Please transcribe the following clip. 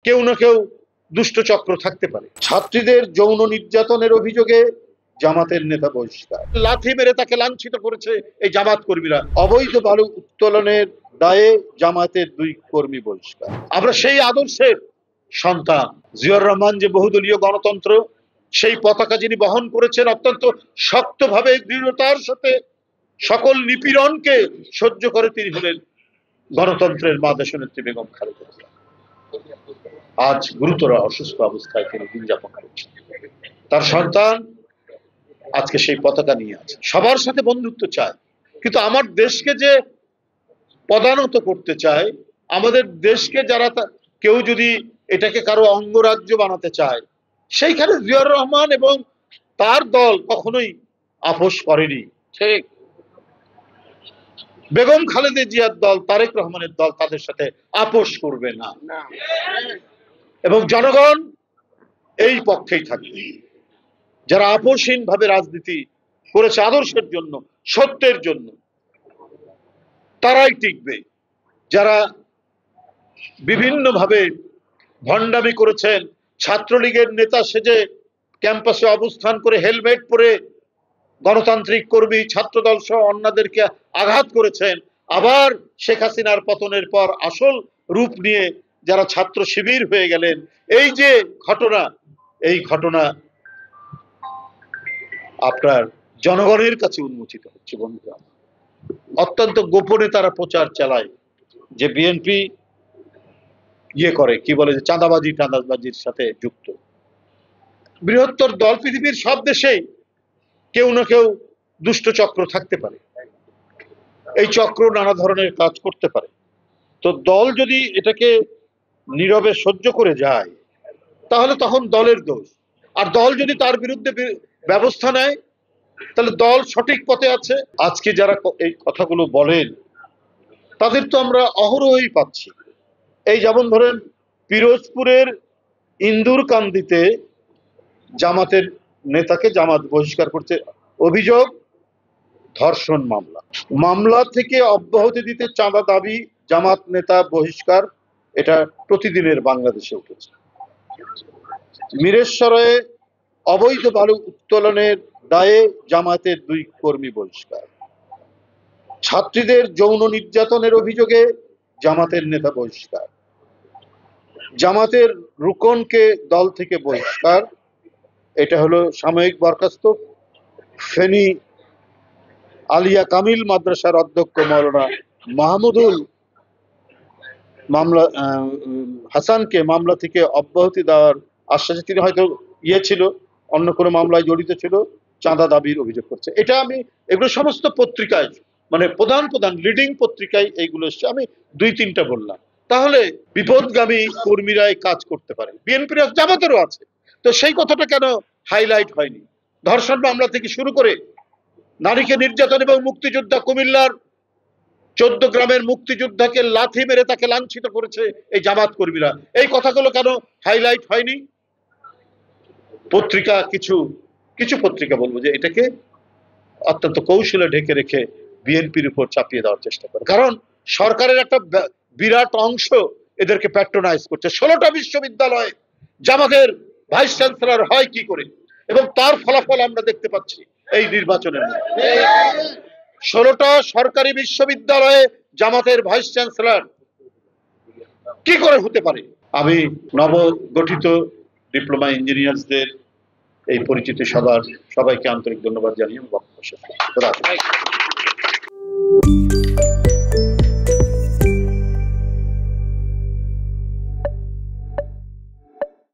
কেউ না কেউ দুষ্ট চক্র থাকতে পারে। ছাত্রীদের যৌন নির্যাতনের অভিযোগে জামাতের নেতা বহিষ্কার, লাথি মেরে তাকে লাঞ্ছিত করেছে এই জামাত কর্মীরা। অবৈধ বালু উত্তোলনের দায়ে জামাতের 2 কর্মী বহিষ্কার। আমরা সেই আদর্শের সন্তান। জিয়াউর রহমান যে বহুদলীয় গণতন্ত্র, সেই পতাকা যিনি বহন করেছেন অত্যন্ত শক্তভাবে, দৃঢ়তার সাথে সকল নিপীড়নকে সহ্য করে, তিনি হলেন গণতন্ত্রের মা দেশনেত্রী বেগম খালেদা জিয়া। আজ গুরুতর অসুস্থ অবস্থায় তিনি দিন যাপন করছেন। তার সন্তান আজকে সেই পতাকা নিয়ে আছে। সবার সাথে বন্ধুত্ব চায়, কিন্তু আমার দেশকে যে পদানত করতে চায়, আমাদের দেশকে যারা কেউ যদি এটাকে কারো অঙ্গরাজ্য বানাতে চায়, সেইখানে জিয়াউর রহমান এবং তার দল কখনোই আপোষ করেনি। ঠিক বেগম খালেদা জিয়ার দল, তারেক রহমানের দল তাদের সাথে আপোষ করবে না, এবং জনগণ এই পক্ষেই থাকবে। যারা আপোষহীন ভাবে রাজনীতি করেছে আদর্শের জন্য, সত্যের জন্য, তারাই টিকবে। যারা বিভিন্ন ভাবে ভণ্ডামি করেছেন, ছাত্রলীগের নেতা সেজে ক্যাম্পাসে অবস্থান করে হেলমেট পরে গণতান্ত্রিক কর্মী, ছাত্রদল সহ অন্যদেরকে আঘাত করেছেন, আবার শেখ হাসিনার পতনের পর আসল রূপ নিয়ে যারা ছাত্র শিবির হয়ে গেলেন, এই যে ঘটনা, এই ঘটনা আপনার জনগণের কাছে উন্মোচিত হচ্ছে। বন্ধুরা, অত্যন্ত গোপনে তারা প্রচার চালায় যে বিএনপি করে, কি বলে, যে চাঁদাবাজির সাথে যুক্ত। বৃহত্তর দল, পৃথিবীর সব দেশেই কেউ না কেউ দুষ্ট চক্র থাকতে পারে, এই চক্র নানা ধরনের কাজ করতে পারে। তো দল যদি এটাকে নীরবে সহ্য করে যায়, তাহলে তখন দলের দোষ। আর দল যদি তার বিরুদ্ধে ব্যবস্থা নেয়, তাহলে দল সঠিক পথে আছে। আজকে যারা এই কথাগুলো বলেন, তাদের তো আমরা অহরহই পাচ্ছি। এই যেমন ধরেন, পিরোজপুরের ইন্দুরকান্দিতে জামাতের নেতাকে জামাত বহিষ্কার করতে অভিযোগ, ধর্ষণ মামলা থেকে অব্যাহতি দিতে চাঁদা দাবি, জামাত নেতা বহিষ্কার। এটা প্রতিদিনের বাংলাদেশে উঠেছে। মিরেশ্বরে অবৈধ বালু উত্তোলনের দায়ে জামাতের 2 কর্মী বহিষ্কার। ছাত্রীদের যৌন নির্যাতনের অভিযোগে জামাতের নেতা বহিষ্কার। জামাতের রুকনকে দল থেকে বহিষ্কার। এটা হলো সাময়িক বরখাস্ত ফেনী আলিয়া কামিল মাদ্রাসার অধ্যক্ষ মাওলানা মাহমুদুল হাসানকে মামলা থেকে অব্যাহতি দেওয়ার আশ্বাসে, তিনি হয়তো ছিল, অন্য কোনো মামলায় জড়িত ছিল, চাঁদা দাবির অভিযোগ করছে। এটা এগুলো সমস্ত পত্রিকায়, মানে প্রধান লিডিং পত্রিকায় এইগুলো এসছে। আমি 2-3টা বললাম। তাহলে বিপদগামী কর্মীরাই কাজ করতে পারে, বিএনপির জামাতেরও আছে। তো সেই কথাটা কেন হাইলাইট হয়নি? ধর্ষণ মামলা থেকে শুরু করে নারীকে নির্যাতন এবং মুক্তিযোদ্ধা, কুমিল্লার 14 গ্রামের মুক্তিযোদ্ধাকে লাথি মেরে তাকে লাঞ্ছিত করেছে এই জামাত কর্মীরা, এই কথাগুলো কেন হাইলাইট হয়নি? পত্রিকা, কিছু পত্রিকা বলবো যে এটাকে অত্যন্ত কৌশলে ঢেকে রেখে বিএনপির উপর চাপিয়ে দেওয়ার চেষ্টা করে। কারণ সরকারের একটা বিরাট অংশ এদেরকে প্যাট্রোনাইজ করছে। 16টা বিশ্ববিদ্যালয়ে জামাতের ভাইস চ্যান্সেলর হয় কি করে, এবং তার ফলাফল আমরা দেখতে পাচ্ছি এই নির্বাচনের মধ্যে। 16টা সরকারি বিশ্ববিদ্যালয়ে জামাতের ভাইস চ্যান্সেলর কি করে হতে পারে? আমি নবগঠিত ডিপ্লোমা ইঞ্জিনিয়ার্সদের এই পরিচিতি সভার সবাইকে আন্তরিক ধন্যবাদ জানিয়ে বক্তব্য শেষ করছি।